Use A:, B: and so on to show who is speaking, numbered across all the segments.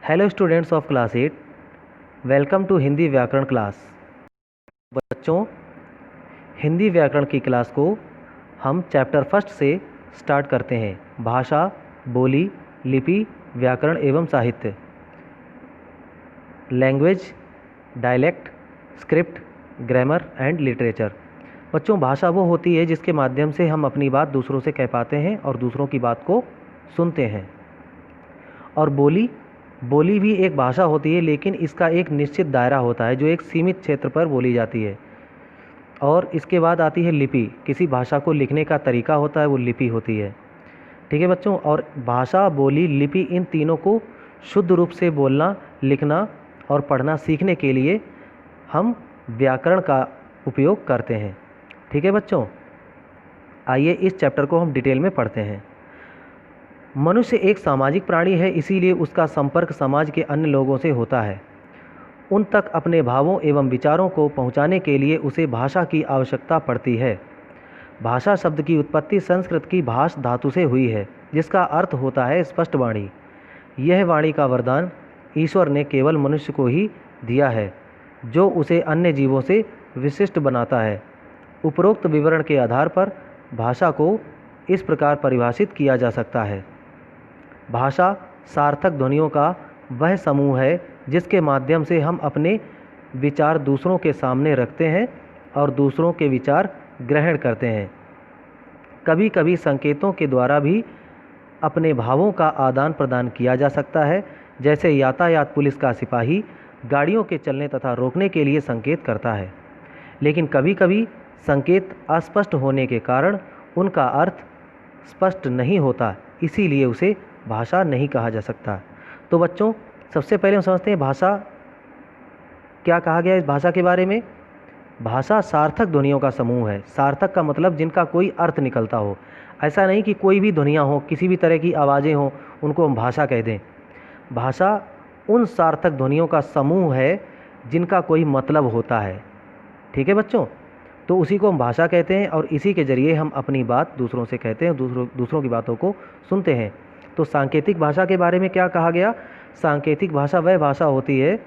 A: Hello students of class 8, welcome to Hindi व्याकरण class. बच्चों, हिंदी व्याकरण की क्लास को हम चैप्टर फर्स्ट से स्टार्ट करते हैं। भाषा, बोली, लिपि, व्याकरण एवं साहित्य। Language, dialect, script, grammar and literature. बच्चों, भाषा वो होती है जिसके माध्यम से हम अपनी बात दूसरों से कह पाते हैं और दूसरों की बात को सुनते हैं। और बोली भी एक भाषा होती है, लेकिन इसका एक निश्चित दायरा होता है जो एक सीमित क्षेत्र पर बोली जाती है। और इसके बाद आती है लिपि। किसी भाषा को लिखने का तरीका होता है, वो लिपि होती है। ठीक है बच्चों। और भाषा, बोली, लिपि, इन तीनों को शुद्ध रूप से बोलना, लिखना और पढ़ना सीखने के लिए हम व्याकरण का उपयोग करते हैं। ठीक है बच्चों, आइए इस चैप्टर को हम डिटेल में पढ़ते हैं। मनुष्य एक सामाजिक प्राणी है, इसीलिए उसका संपर्क समाज के अन्य लोगों से होता है। उन तक अपने भावों एवं विचारों को पहुंचाने के लिए उसे भाषा की आवश्यकता पड़ती है। भाषा शब्द की उत्पत्ति संस्कृत की भाष धातु से हुई है, जिसका अर्थ होता है स्पष्ट वाणी। यह वाणी का वरदान ईश्वर ने केवल मनुष्य को ही दिया है, जो उसे अन्य जीवों से विशिष्ट बनाता है। उपरोक्त विवरण के आधार पर भाषा को इस प्रकार परिभाषित किया जा सकता है। भाषा सार्थक ध्वनियों का वह समूह है जिसके माध्यम से हम अपने विचार दूसरों के सामने रखते हैं और दूसरों के विचार ग्रहण करते हैं। कभी कभी संकेतों के द्वारा भी अपने भावों का आदान प्रदान किया जा सकता है, जैसे यातायात पुलिस का सिपाही गाड़ियों के चलने तथा रोकने के लिए संकेत करता है। लेकिन कभी कभी संकेत अस्पष्ट होने के कारण उनका अर्थ स्पष्ट नहीं होता, इसीलिए उसे भाषा नहीं कहा जा सकता। तो बच्चों, सबसे पहले हम समझते हैं भाषा क्या कहा गया। इस भाषा के बारे में, भाषा सार्थक ध्वनियों का समूह है। सार्थक का मतलब जिनका कोई अर्थ निकलता हो। ऐसा नहीं कि कोई भी ध्वनियाँ हो, किसी भी तरह की आवाज़ें हों, उनको हम भाषा कह दें। भाषा उन सार्थक ध्वनियों का समूह है जिनका कोई मतलब होता है। ठीक है बच्चों, तो उसी को हम भाषा कहते हैं और इसी के जरिए हम अपनी बात दूसरों से कहते हैं, दूसरों की बातों को सुनते हैं। तो सांकेतिक भाषा के बारे में क्या कहा गया। सांकेतिक भाषा वह भाषा होती है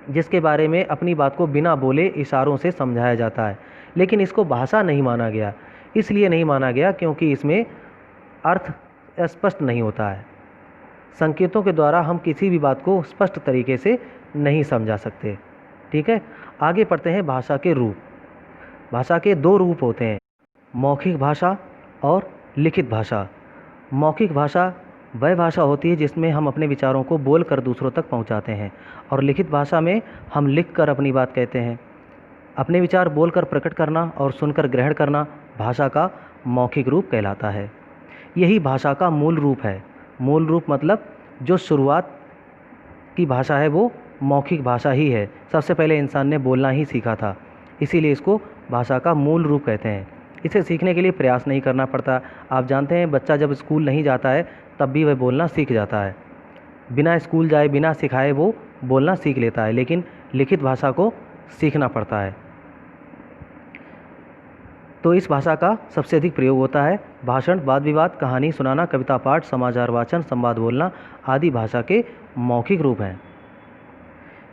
A: जिसके बारे में अपनी बात को बिना बोले इशारों से समझाया जाता है, लेकिन इसको भाषा नहीं माना गया। इसलिए नहीं माना गया क्योंकि इसमें अर्थ स्पष्ट नहीं होता है। संकेतों के द्वारा हम किसी भी बात को स्पष्ट तरीके से नहीं समझा सकते। ठीक है, आगे पढ़ते हैं भाषा के रूप। भाषा के दो रूप होते हैं, मौखिक भाषा और लिखित भाषा। मौखिक भाषा वह भाषा होती है जिसमें हम अपने विचारों को बोलकर दूसरों तक पहुंचाते हैं, और लिखित भाषा में हम लिखकर अपनी बात कहते हैं। अपने विचार बोलकर प्रकट करना और सुनकर ग्रहण करना भाषा का मौखिक रूप कहलाता है। यही भाषा का मूल रूप है। मूल रूप मतलब जो शुरुआत की भाषा है वो मौखिक भाषा ही है। सबसे पहले इंसान ने बोलना ही सीखा था, इसीलिए इसको भाषा का मूल रूप कहते हैं। इसे सीखने के लिए प्रयास नहीं करना पड़ता। आप जानते हैं, बच्चा जब स्कूल नहीं जाता है तब भी वह बोलना सीख जाता है। बिना स्कूल जाए, बिना सिखाए वो बोलना सीख लेता है, लेकिन लिखित भाषा को सीखना पड़ता है। तो इस भाषा का सबसे अधिक प्रयोग होता है भाषण, वाद विवाद, कहानी सुनाना, कविता पाठ, समाचार वाचन, संवाद बोलना आदि भाषा के मौखिक रूप हैं।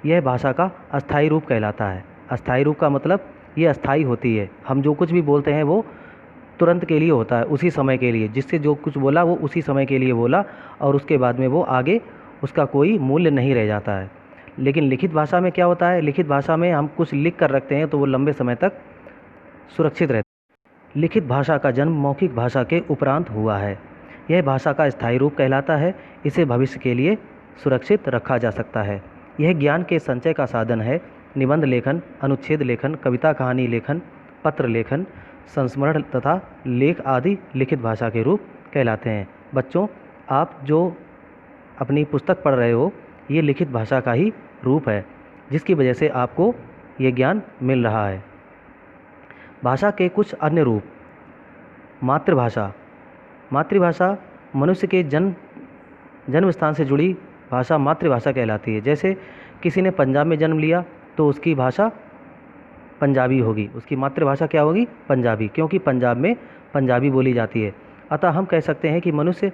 A: यह भाषा का अस्थायी रूप कहलाता है। अस्थायी रूप का मतलब ये अस्थायी होती है। हम जो कुछ भी बोलते हैं वो तुरंत के लिए होता है, उसी समय के लिए। जिससे जो कुछ बोला वो उसी समय के लिए बोला, और उसके बाद में वो आगे उसका कोई मूल्य नहीं रह जाता है। लेकिन लिखित भाषा में क्या होता है, लिखित भाषा में हम कुछ लिख कर रखते हैं तो वो लंबे समय तक सुरक्षित रहता है। लिखित भाषा का जन्म मौखिक भाषा के उपरांत हुआ है। यह भाषा का स्थायी रूप कहलाता है। इसे भविष्य के लिए सुरक्षित रखा जा सकता है। यह ज्ञान के संचय का साधन है। निबंध लेखन, अनुच्छेद लेखन, कविता कहानी लेखन, पत्र लेखन, संस्मरण तथा लेख आदि लिखित भाषा के रूप कहलाते हैं। बच्चों, आप जो अपनी पुस्तक पढ़ रहे हो ये लिखित भाषा का ही रूप है, जिसकी वजह से आपको ये ज्ञान मिल रहा है। भाषा के कुछ अन्य रूप। मातृभाषा। मातृभाषा मनुष्य के जन्म स्थान से जुड़ी भाषा मातृभाषा कहलाती है। जैसे किसी ने पंजाब में जन्म लिया तो उसकी भाषा पंजाबी होगी, उसकी मातृभाषा क्या होगी, पंजाबी, क्योंकि पंजाब में पंजाबी बोली जाती है। अतः हम कह सकते हैं कि मनुष्य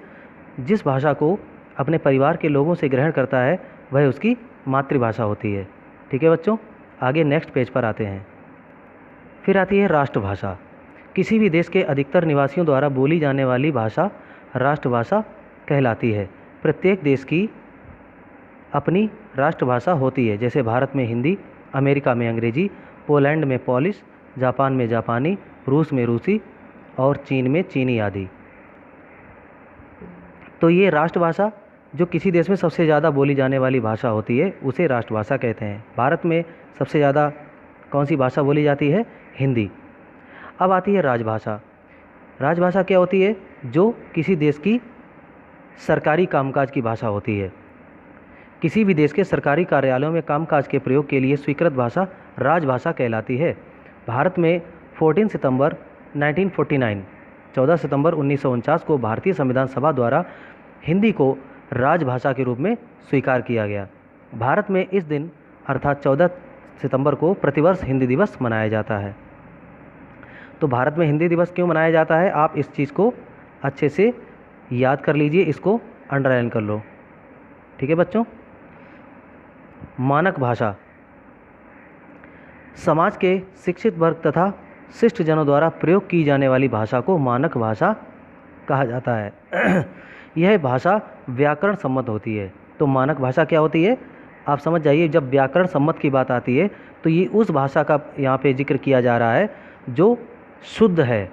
A: जिस भाषा को अपने परिवार के लोगों से ग्रहण करता है वह उसकी मातृभाषा होती है। ठीक है बच्चों, आगे नेक्स्ट पेज पर आते हैं। फिर आती है राष्ट्रभाषा। किसी भी देश के अधिकतर निवासियों द्वारा बोली जाने वाली भाषा राष्ट्रभाषा कहलाती है। प्रत्येक देश की अपनी राष्ट्रभाषा होती है, जैसे भारत में हिंदी, अमेरिका में अंग्रेजी, पोलैंड में पोलिश, जापान में जापानी, रूस में रूसी और चीन में चीनी आदि। तो ये राष्ट्रभाषा जो किसी देश में सबसे ज़्यादा बोली जाने वाली भाषा होती है उसे राष्ट्रभाषा कहते हैं। भारत में सबसे ज़्यादा कौन सी भाषा बोली जाती है? हिंदी। अब आती है राजभाषा। राजभाषा क्या होती है? जो किसी देश की सरकारी कामकाज की भाषा होती है। किसी भी देश के सरकारी कार्यालयों में कामकाज के प्रयोग के लिए स्वीकृत भाषा राजभाषा कहलाती है। भारत में 14 सितंबर 1949 14 सितंबर 1949 को भारतीय संविधान सभा द्वारा हिंदी को राजभाषा के रूप में स्वीकार किया गया। भारत में इस दिन अर्थात 14 सितंबर को प्रतिवर्ष हिंदी दिवस मनाया जाता है। तो भारत में हिंदी दिवस क्यों मनाया जाता है? आप इस चीज़ को अच्छे से याद कर लीजिए, इसको अंडरलाइन कर लो। ठीक है बच्चों। मानक भाषा। समाज के शिक्षित वर्ग तथा शिष्ट जनों द्वारा प्रयोग की जाने वाली भाषा को मानक भाषा कहा जाता है। यह भाषा व्याकरण सम्मत होती है। तो मानक भाषा क्या होती है? आप समझ जाइए, जब व्याकरण सम्मत की बात आती है तो ये उस भाषा का यहाँ पे जिक्र किया जा रहा है जो शुद्ध है,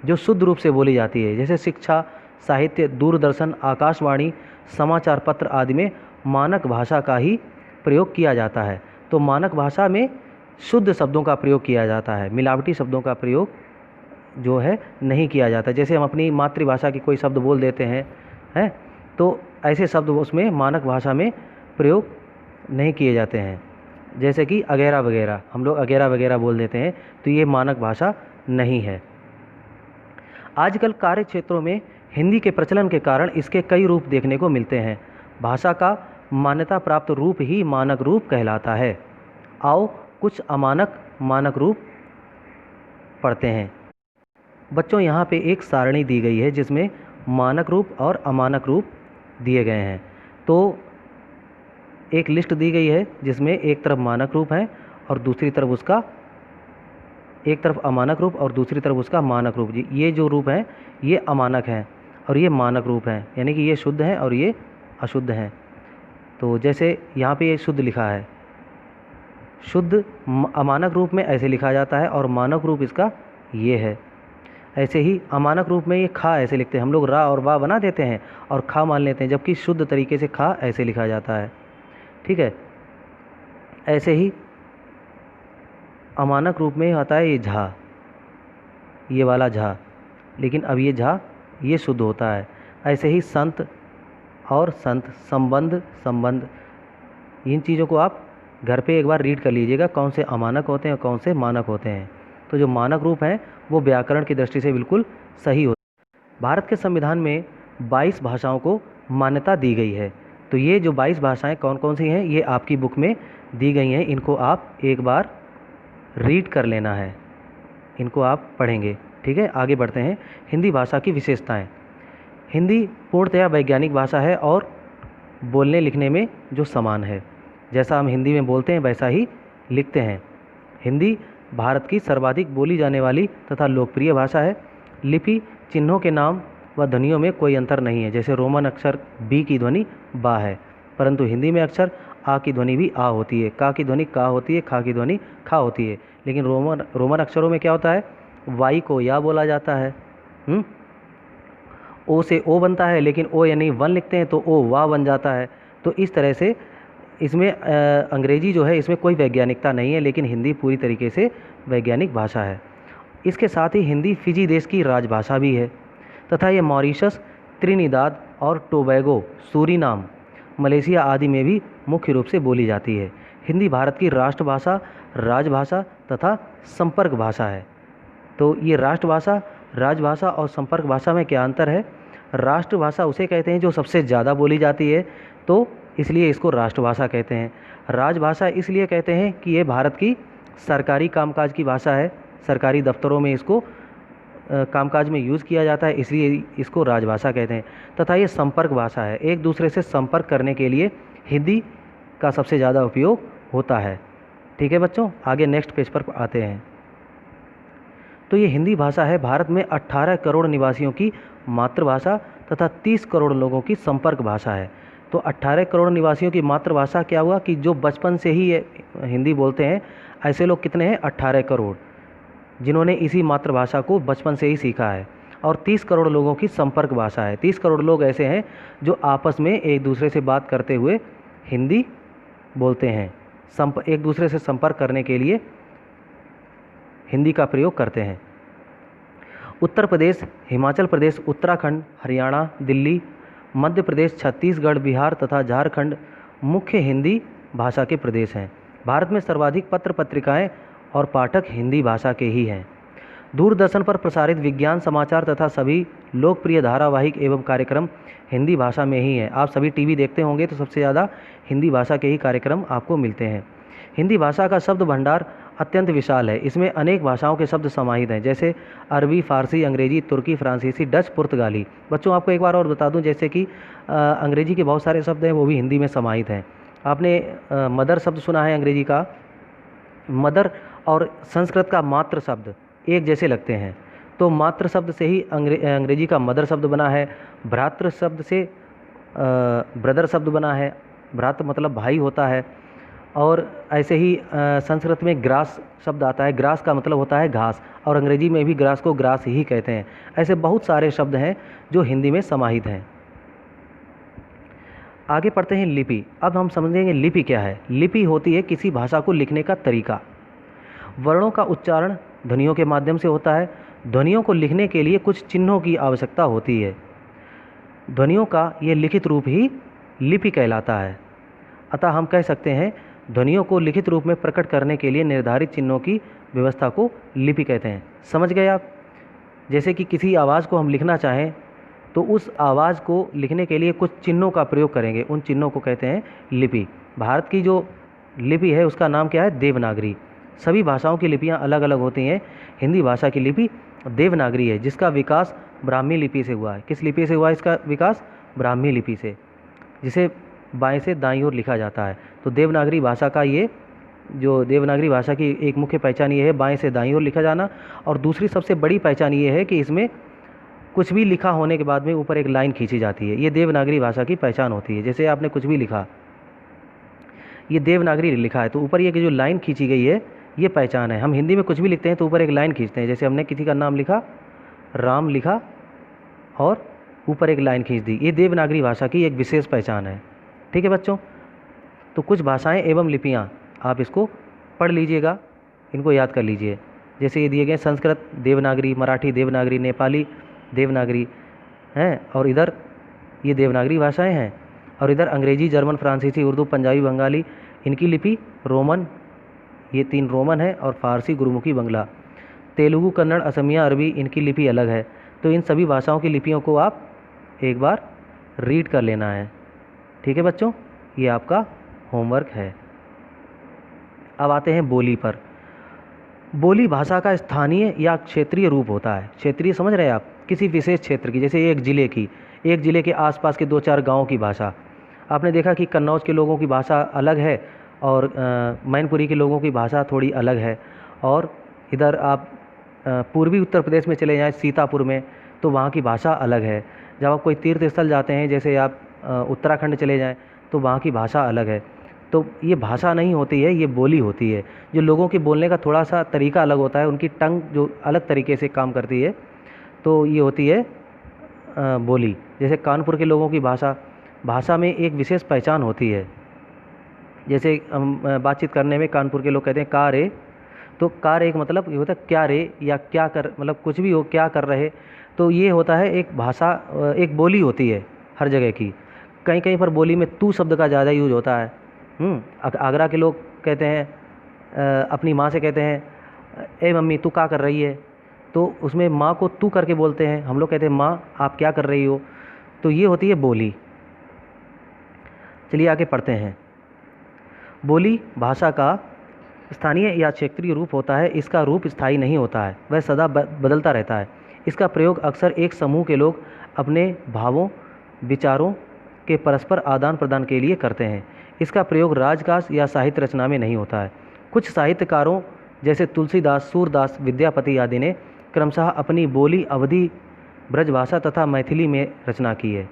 A: जो शुद्ध रूप से बोली जाती है। जैसे शिक्षा, साहित्य, दूरदर्शन, आकाशवाणी, समाचार पत्र आदि में मानक भाषा का ही प्रयोग किया जाता है। तो मानक भाषा में शुद्ध शब्दों का प्रयोग किया जाता है, मिलावटी शब्दों का प्रयोग जो है नहीं किया जाता। जैसे हम अपनी मातृभाषा की कोई शब्द बोल देते हैं तो ऐसे शब्द उसमें मानक भाषा में प्रयोग नहीं किए जाते हैं। जैसे कि अगैरा वगैरह, हम लोग अगैरा वगैरह बोल देते हैं, तो ये मानक भाषा नहीं है। आजकल कार्य क्षेत्रों में हिंदी के प्रचलन के कारण इसके कई रूप देखने को मिलते हैं। भाषा का मान्यता प्राप्त रूप ही मानक रूप कहलाता है। आओ कुछ अमानक मानक रूप पढ़ते हैं। बच्चों, यहाँ पे एक सारणी दी गई है जिसमें मानक रूप और अमानक रूप दिए गए हैं। तो एक लिस्ट दी गई है जिसमें एक तरफ मानक रूप है और दूसरी तरफ उसका, एक तरफ अमानक रूप और दूसरी तरफ उसका मानक रूप। ये जो रूप हैं ये अमानक हैं और ये मानक रूप हैं, यानी कि ये शुद्ध हैं और ये अशुद्ध हैं। तो जैसे यहाँ पे ये शुद्ध लिखा है, शुद्ध अमानक रूप में ऐसे लिखा जाता है और मानक रूप इसका ये है। ऐसे ही अमानक रूप में ये खा ऐसे लिखते हैं, हम लोग रा और वा बना देते हैं और खा मान लेते हैं, जबकि शुद्ध तरीके से खा ऐसे लिखा जाता है। ठीक है। ऐसे ही अमानक रूप में आता है ये झा, ये वाला झा, लेकिन अब ये झा ये शुद्ध होता है। ऐसे ही संत और संत, संबंध संबंध, इन चीज़ों को आप घर पे एक बार रीड कर लीजिएगा, कौन से अमानक होते हैं कौन से मानक होते हैं। तो जो मानक रूप हैं वो व्याकरण की दृष्टि से बिल्कुल सही होते हैं। भारत के संविधान में 22 भाषाओं को मान्यता दी गई है। तो ये जो 22 भाषाएं कौन कौन सी हैं ये आपकी बुक में दी गई हैं, इनको आप एक बार रीड कर लेना है, इनको आप पढ़ेंगे। ठीक है, आगे बढ़ते हैं। हिंदी भाषा की विशेषताएं। हिंदी पूर्णतया वैज्ञानिक भाषा है और बोलने लिखने में जो समान है, जैसा हम हिंदी में बोलते हैं वैसा ही लिखते हैं। हिंदी भारत की सर्वाधिक बोली जाने वाली तथा लोकप्रिय भाषा है। लिपि, चिन्हों के नाम व ध्वनियों में कोई अंतर नहीं है। जैसे रोमन अक्षर बी की ध्वनि बा है, परंतु हिंदी में अक्षर आ की ध्वनि भी आ होती है, का की ध्वनि का होती है, खा की ध्वनि खा होती है। लेकिन रोमन अक्षरों में क्या होता है? वाई को या बोला जाता है, ओ से ओ बनता है, लेकिन ओ यानी वन लिखते हैं तो ओ वाह बन जाता है। तो इस तरह से इसमें अंग्रेजी जो है इसमें कोई वैज्ञानिकता नहीं है, लेकिन हिंदी पूरी तरीके से वैज्ञानिक भाषा है। इसके साथ ही हिंदी फिजी देश की राजभाषा भी है तथा ये मॉरिशस, त्रिनिदाद और टोबैगो, सूरीनाम, मलेशिया आदि में भी मुख्य रूप से बोली जाती है। हिंदी भारत की राष्ट्रभाषा, राजभाषा तथा संपर्क भाषा है। तो ये राष्ट्रभाषा, राजभाषा और संपर्क भाषा में क्या अंतर है? राष्ट्रभाषा उसे कहते हैं जो सबसे ज़्यादा बोली जाती है, तो इसलिए इसको राष्ट्रभाषा कहते हैं। राजभाषा इसलिए कहते हैं कि ये भारत की सरकारी कामकाज की भाषा है, सरकारी दफ्तरों में इसको कामकाज में यूज़ किया जाता है, इसलिए इसको राजभाषा कहते हैं। तथा ये संपर्क भाषा है, एक दूसरे से संपर्क करने के लिए हिंदी का सबसे ज़्यादा उपयोग होता है। ठीक है बच्चों, आगे नेक्स्ट पेज पर आते हैं। तो ये हिंदी भाषा है भारत में 18 करोड़ निवासियों की मातृभाषा तथा 30 करोड़ लोगों की संपर्क भाषा है। तो 18 करोड़ निवासियों की मातृभाषा क्या हुआ कि जो बचपन से ही ये हिंदी बोलते हैं, ऐसे लोग कितने हैं? 18 करोड़, जिन्होंने इसी मातृभाषा को बचपन से ही सीखा है। और 30 करोड़ लोगों की संपर्क भाषा है। 30 करोड़ लोग ऐसे हैं जो आपस में एक दूसरे से बात करते हुए हिंदी बोलते हैं, एक दूसरे से संपर्क करने के लिए हिंदी का प्रयोग करते हैं। उत्तर प्रदेश, हिमाचल प्रदेश, उत्तराखंड, हरियाणा, दिल्ली, मध्य प्रदेश, छत्तीसगढ़, बिहार तथा झारखंड मुख्य हिंदी भाषा के प्रदेश हैं। भारत में सर्वाधिक पत्र पत्रिकाएं और पाठक हिंदी भाषा के ही हैं। दूरदर्शन पर प्रसारित विज्ञान समाचार तथा सभी लोकप्रिय धारावाहिक एवं कार्यक्रम हिंदी भाषा में ही हैं। आप सभी टीवी देखते होंगे तो सबसे ज़्यादा हिंदी भाषा के ही कार्यक्रम आपको मिलते हैं। हिंदी भाषा का शब्द भंडार अत्यंत विशाल है। इसमें अनेक भाषाओं के शब्द समाहित हैं, जैसे अरबी, फारसी, अंग्रेजी, तुर्की, फ्रांसीसी, डच, पुर्तगाली। बच्चों आपको एक बार और बता दूं, जैसे कि अंग्रेजी के बहुत सारे शब्द हैं वो भी हिंदी में समाहित हैं। आपने मदर शब्द सुना है अंग्रेजी का? मदर और संस्कृत का मातृ शब्द एक जैसे लगते हैं, तो मातृ शब्द से ही अंग्रेजी का मदर शब्द बना है। भ्रातृ शब्द से ब्रदर शब्द बना है, भ्रातृ मतलब भाई होता है। और ऐसे ही संस्कृत में ग्रास शब्द आता है, ग्रास का मतलब होता है घास, और अंग्रेजी में भी ग्रास को ग्रास ही कहते हैं। ऐसे बहुत सारे शब्द हैं जो हिंदी में समाहित हैं। आगे पढ़ते हैं लिपि। अब हम समझेंगे लिपि क्या है। लिपि होती है किसी भाषा को लिखने का तरीका। वर्णों का उच्चारण ध्वनियों के माध्यम से होता है। ध्वनियों को लिखने के लिए कुछ चिन्हों की आवश्यकता होती है। ध्वनियों का ये लिखित रूप ही लिपि कहलाता है। अतः हम कह सकते हैं ध्वनियों को लिखित रूप में प्रकट करने के लिए निर्धारित चिन्हों की व्यवस्था को लिपि कहते हैं। समझ गए आप? जैसे कि किसी आवाज़ को हम लिखना चाहें तो उस आवाज़ को लिखने के लिए कुछ चिन्हों का प्रयोग करेंगे, उन चिन्हों को कहते हैं लिपि। भारत की जो लिपि है उसका नाम क्या है? देवनागरी। सभी भाषाओं की लिपियां अलग अलग होती हैं। हिंदी भाषा की लिपि देवनागरी है, जिसका विकास ब्राह्मी लिपि से हुआ है। किस लिपि से हुआ है इसका विकास? ब्राह्मी लिपि से, जिसे बाएं से दाईं ओर लिखा जाता है। तो देवनागरी भाषा का ये जो देवनागरी भाषा की एक मुख्य पहचान ये है बाएं से दाईं ओर लिखा जाना। और दूसरी सबसे बड़ी पहचान ये है कि इसमें कुछ भी लिखा होने के बाद में ऊपर एक लाइन खींची जाती है। ये देवनागरी भाषा की पहचान होती है। जैसे आपने कुछ भी लिखा, ये देवनागरी लिखा है तो ऊपर ये जो लाइन खींची गई है ये पहचान है। हम हिंदी में कुछ भी लिखते हैं तो ऊपर एक लाइन खींचते हैं। जैसे हमने किसी का नाम लिखा, राम लिखा और ऊपर एक लाइन खींच दी, ये देवनागरी भाषा की एक विशेष पहचान है। ठीक है बच्चों, तो कुछ भाषाएं एवं लिपियां आप इसको पढ़ लीजिएगा, इनको याद कर लीजिए। जैसे ये दिए गए संस्कृत देवनागरी, मराठी देवनागरी, नेपाली देवनागरी हैं, और इधर ये देवनागरी भाषाएं हैं। और इधर अंग्रेजी, जर्मन, फ्रांसीसी, उर्दू, पंजाबी, बंगाली, इनकी लिपि रोमन, ये 3 रोमन है, और फारसी, गुरुमुखी, बंगला। तेलुगु, कन्नड़, असमिया, अरबी, इनकी लिपि अलग है। तो इन सभी भाषाओं की लिपियों को आप एक बार रीड कर लेना है। ठीक है बच्चों, ये आपका होमवर्क है। अब आते हैं बोली पर। बोली भाषा का स्थानीय या क्षेत्रीय रूप होता है। क्षेत्रीय समझ रहे हैं आप? किसी विशेष क्षेत्र की, जैसे एक ज़िले के आसपास के 2-4 गाँव की भाषा। आपने देखा कि कन्नौज के लोगों की भाषा अलग है और मैनपुरी के लोगों की भाषा थोड़ी अलग है। और इधर आप पूर्वी उत्तर प्रदेश में चले जाएं, सीतापुर में, तो वहाँ की भाषा अलग है। जब आप कोई तीर्थ स्थल जाते हैं, जैसे आप उत्तराखंड चले जाएं, तो वहाँ की भाषा अलग है। तो ये भाषा नहीं होती है, ये बोली होती है। जो लोगों के बोलने का थोड़ा सा तरीका अलग होता है, उनकी टंग जो अलग तरीके से काम करती है, तो ये होती है बोली। जैसे कानपुर के लोगों की भाषा में एक विशेष पहचान होती है। जैसे हम बातचीत करने में कानपुर के लोग कहते हैं का रे, तो का रे एक मतलब ये होता है क्या रे, या क्या कर, मतलब कुछ भी हो, क्या कर रहे। तो ये होता है एक भाषा, एक बोली होती है हर जगह की। कहीं कहीं पर बोली में तू शब्द का ज़्यादा यूज होता है। आगरा के लोग कहते हैं, अपनी माँ से कहते हैं ए मम्मी तू क्या कर रही है, तो उसमें माँ को तू करके बोलते हैं। हम लोग कहते हैं माँ आप क्या कर रही हो। तो ये होती है बोली। चलिए आगे पढ़ते हैं। बोली भाषा का स्थानीय या क्षेत्रीय रूप होता है। इसका रूप स्थायी नहीं होता है, वह सदा बदलता रहता है। इसका प्रयोग अक्सर एक समूह के लोग अपने भावों विचारों के परस्पर आदान प्रदान के लिए करते हैं। इसका प्रयोग राजकाज या साहित्य रचना में नहीं होता है। कुछ साहित्यकारों जैसे तुलसीदास, सूरदास, विद्यापति आदि ने क्रमशः अपनी बोली अवधी, ब्रजभाषा तथा मैथिली में रचना की है।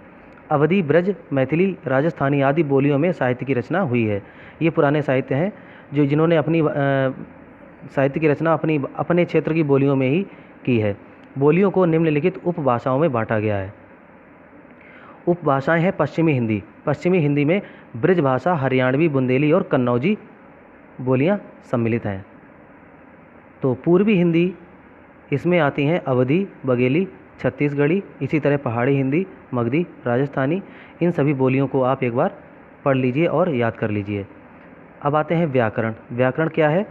A: अवधी, ब्रज, मैथिली, राजस्थानी आदि बोलियों में साहित्य की रचना हुई है। ये पुराने साहित्य हैं जिन्होंने अपनी साहित्य की रचना अपने क्षेत्र की बोलियों में ही की है। बोलियों को निम्नलिखित उपभाषाओं में बांटा गया है। उपभाषाएं हैं पश्चिमी हिंदी। पश्चिमी हिंदी में ब्रजभाषा, हरियाणवी, बुंदेली और कन्नौजी बोलियां सम्मिलित हैं। तो पूर्वी हिंदी, इसमें आती हैं अवधी, बघेली, छत्तीसगढ़ी, इसी तरह पहाड़ी हिंदी, मगधी, राजस्थानी। इन सभी बोलियों को आप एक बार पढ़ लीजिए और याद कर लीजिए। अब आते हैं व्याकरण। व्याकरण क्या है?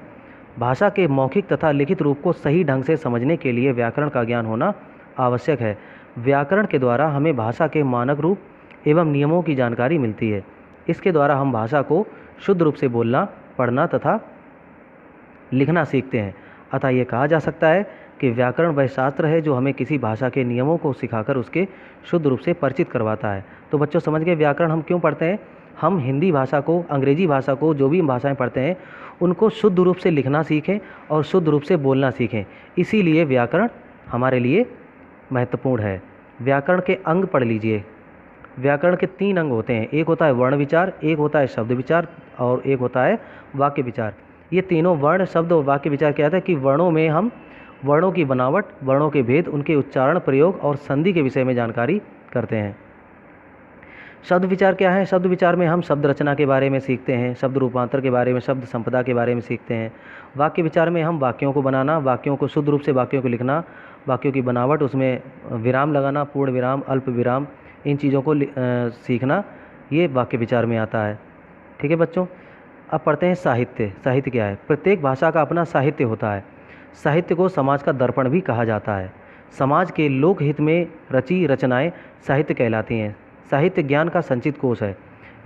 A: भाषा के मौखिक तथा लिखित रूप को सही ढंग से समझने के लिए व्याकरण का ज्ञान होना आवश्यक है। व्याकरण के द्वारा हमें भाषा के मानक रूप एवं नियमों की जानकारी मिलती है। इसके द्वारा हम भाषा को शुद्ध रूप से बोलना, पढ़ना तथा लिखना सीखते हैं। अतः ये कहा जा सकता है कि व्याकरण वह शास्त्र है जो हमें किसी भाषा के नियमों को सिखाकर उसके शुद्ध रूप से परिचित करवाता है। तो बच्चों समझ गए व्याकरण हम क्यों पढ़ते हैं? हम हिंदी भाषा को, अंग्रेजी भाषा को, जो भी भाषाएं पढ़ते हैं उनको शुद्ध रूप से लिखना सीखें और शुद्ध रूप से बोलना सीखें। इसीलिए व्याकरण हमारे लिए महत्वपूर्ण है। व्याकरण के अंग पढ़ लीजिए। व्याकरण के 3 अंग होते हैं। एक होता है वर्ण विचार, एक होता है शब्द विचार और एक होता है वाक्य विचार। ये तीनों वर्ण, शब्द और वाक्य विचार क्या है कि वर्णों में हम वर्णों की बनावट, वर्णों के भेद, उनके उच्चारण, प्रयोग और संधि के विषय में जानकारी करते हैं। शब्द विचार क्या है? शब्द विचार में हम शब्द रचना के बारे में सीखते हैं, शब्द रूपांतर के बारे में, शब्द संपदा के बारे में सीखते हैं। वाक्य विचार में हम वाक्यों को बनाना, वाक्यों को शुद्ध रूप से वाक्यों को लिखना, वाक्यों की बनावट, उसमें विराम लगाना, पूर्ण विराम, अल्प विराम, इन चीज़ों को सीखना, ये वाक्य विचार में आता है। ठीक है बच्चों। अब पढ़ते हैं साहित्य। साहित्य क्या है? प्रत्येक भाषा का अपना साहित्य होता है। साहित्य को समाज का दर्पण भी कहा जाता है। समाज के लोकहित में रची रचनाएं साहित्य कहलाती हैं। साहित्य ज्ञान का संचित कोश है।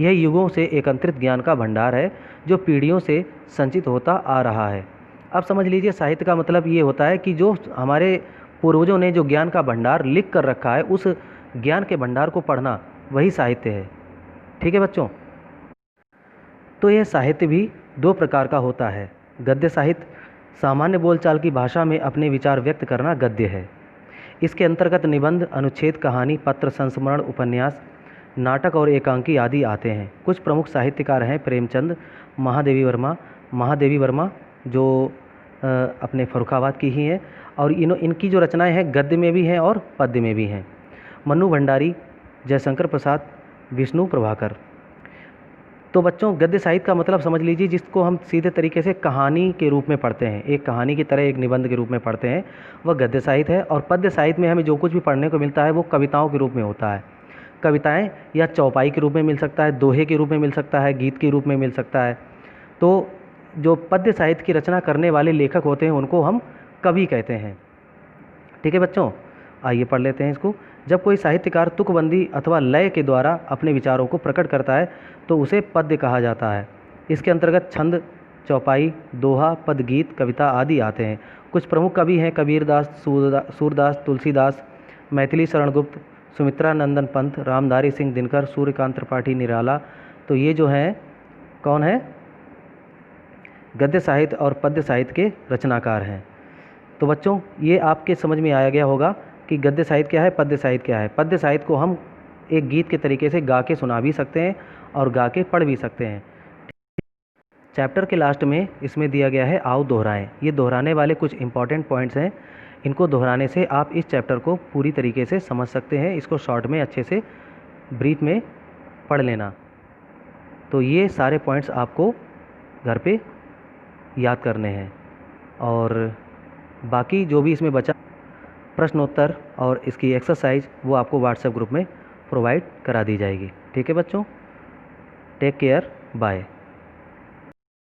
A: यह युगों से एकत्रित ज्ञान का भंडार है जो पीढ़ियों से संचित होता आ रहा है। अब समझ लीजिए साहित्य का मतलब ये होता है कि जो हमारे पूर्वजों ने जो ज्ञान का भंडार लिख कर रखा है, उस ज्ञान के भंडार को पढ़ना, वही साहित्य है। ठीक है बच्चों। तो यह साहित्य भी 2 प्रकार का होता है। गद्य साहित्य, सामान्य बोलचाल की भाषा में अपने विचार व्यक्त करना गद्य है। इसके अंतर्गत निबंध, अनुच्छेद, कहानी, पत्र, संस्मरण, उपन्यास, नाटक और एकांकी आदि आते हैं। कुछ प्रमुख साहित्यकार हैं प्रेमचंद, महादेवी वर्मा जो अपने फर्रुखाबाद की ही हैं, और इनकी जो रचनाएं हैं गद्य में भी हैं और पद्य में भी हैं। मन्नू भंडारी, जयशंकर प्रसाद, विष्णु प्रभाकर। तो बच्चों गद्य साहित्य का मतलब समझ लीजिए जिसको हम सीधे तरीके से कहानी के रूप में पढ़ते हैं, एक कहानी की तरह एक निबंध के रूप में पढ़ते हैं, वह गद्य साहित्य है। और पद्य साहित्य में हमें जो कुछ भी पढ़ने को मिलता है वो कविताओं के रूप में होता है। कविताएं या चौपाई के रूप में मिल सकता है, दोहे के रूप में मिल सकता है, गीत के रूप में मिल सकता है। तो जो पद्य साहित्य की रचना करने वाले लेखक होते हैं उनको हम कवि कहते हैं। ठीक है बच्चों, आइए पढ़ लेते हैं इसको। जब कोई साहित्यकार तुकबंदी अथवा लय के द्वारा अपने विचारों को प्रकट करता है तो उसे पद्य कहा जाता है। इसके अंतर्गत छंद, चौपाई, दोहा, पदगीत, कविता आदि आते हैं। कुछ प्रमुख कवि हैं कबीरदास, सूरदास, तुलसीदास, मैथिली शरण गुप्त, सुमित्रा नंदन पंत, रामधारी सिंह दिनकर, सूर्यकांत त्रिपाठी निराला। तो ये जो हैं कौन है? गद्य साहित्य और पद्य साहित्य के रचनाकार हैं। तो बच्चों ये आपके समझ में आया गया होगा कि गद्य साहित्य क्या है, पद्य साहित्य क्या है। पद्य साहित्य को हम एक गीत के तरीके से गा के सुना भी सकते हैं और गा के पढ़ भी सकते हैं। चैप्टर के लास्ट में इसमें दिया गया है आओ दोहराएं। ये दोहराने वाले कुछ इंपॉर्टेंट पॉइंट्स हैं। इनको दोहराने से आप इस चैप्टर को पूरी तरीके से समझ सकते हैं। इसको शॉर्ट में अच्छे से ब्रीफ में पढ़ लेना। तो ये सारे पॉइंट्स आपको घर पे याद करने हैं और बाकी जो भी इसमें बचा प्रश्नोत्तर और इसकी एक्सरसाइज वो आपको व्हाट्सएप ग्रुप में प्रोवाइड करा दी जाएगी। ठीक है बच्चों, टेक केयर, बाय।